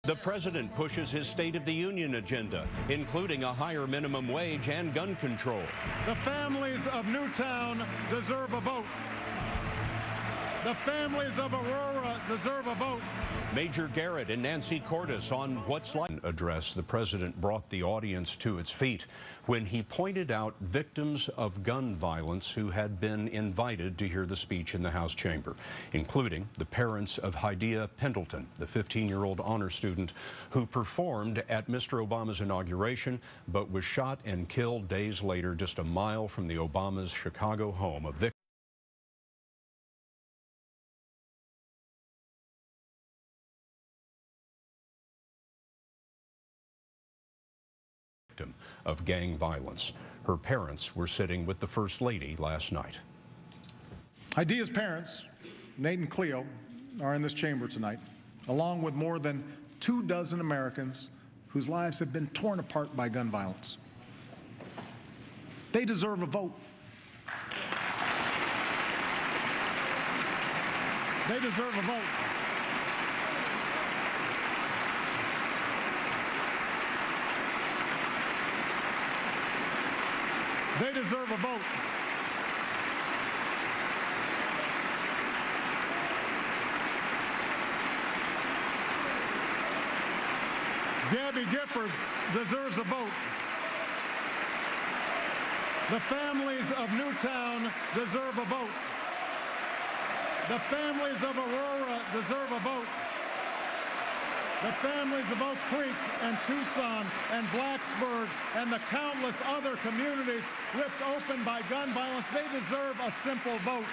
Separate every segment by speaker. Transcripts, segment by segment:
Speaker 1: The president pushes his State of the Union agenda, including a higher minimum wage and gun control.
Speaker 2: The families of Newtown deserve a vote. The families of Aurora deserve a vote.
Speaker 1: Major Garrett and Nancy Cordes on what's like address. The president brought the audience to its feet when he pointed out victims of gun violence who had been invited to hear the speech in the House chamber, including the parents of Hadiya Pendleton, the 15-year-old honor student who performed at Mr. Obama's inauguration but was shot and killed days later just a mile from the Obama's Chicago home. A victim of gang violence. Her parents were sitting with the First Lady last night.
Speaker 2: Hadiya's parents, Nate and Cleo, are in this chamber tonight, along with more than 24 Americans whose lives have been torn apart by gun violence. They deserve a vote. They deserve a vote. They deserve a vote. Gabby Giffords deserves a vote. The families of Newtown deserve a vote. The families of Aurora deserve a vote. The families of Oak Creek and Tucson and Blacksburg and the countless other communities ripped open by gun violence, they deserve a simple vote.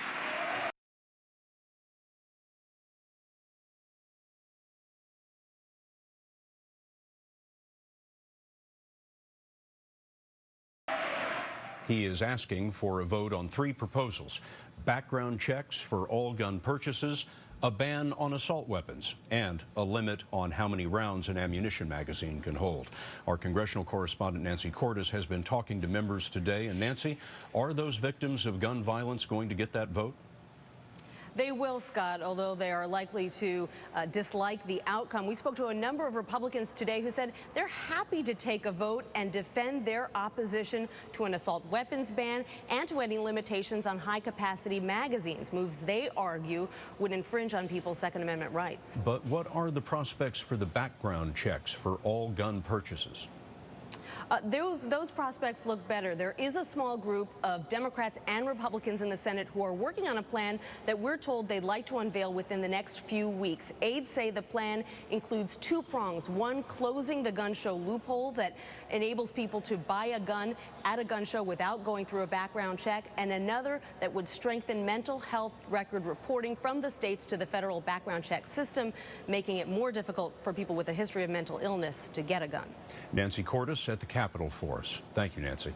Speaker 1: He is asking for a vote on 3 proposals: background checks for all gun purchases, a ban on assault weapons, and a limit on how many rounds an ammunition magazine can hold. Our congressional correspondent Nancy Cordes has been talking to members today. And Nancy, are those victims of gun violence going to get that vote?
Speaker 3: They will, Scott, although they are likely to dislike the outcome. We spoke to a number of Republicans today who said they're happy to take a vote and defend their opposition to an assault weapons ban and to any limitations on high-capacity magazines, moves they argue would infringe on people's Second Amendment rights.
Speaker 1: But what are the prospects for the background checks for all gun purchases?
Speaker 3: Those prospects look better. There is a small group of Democrats and Republicans in the Senate who are working on a plan that we're told they'd like to unveil within the next few weeks. Aides say the plan includes 2 prongs. One, closing the gun show loophole that enables people to buy a gun at a gun show without going through a background check, and another that would strengthen mental health record reporting from the states to the federal background check system, making it more difficult for people with a history of mental illness to get a gun.
Speaker 1: Nancy Cordes at the Capitol for us. Thank you, Nancy.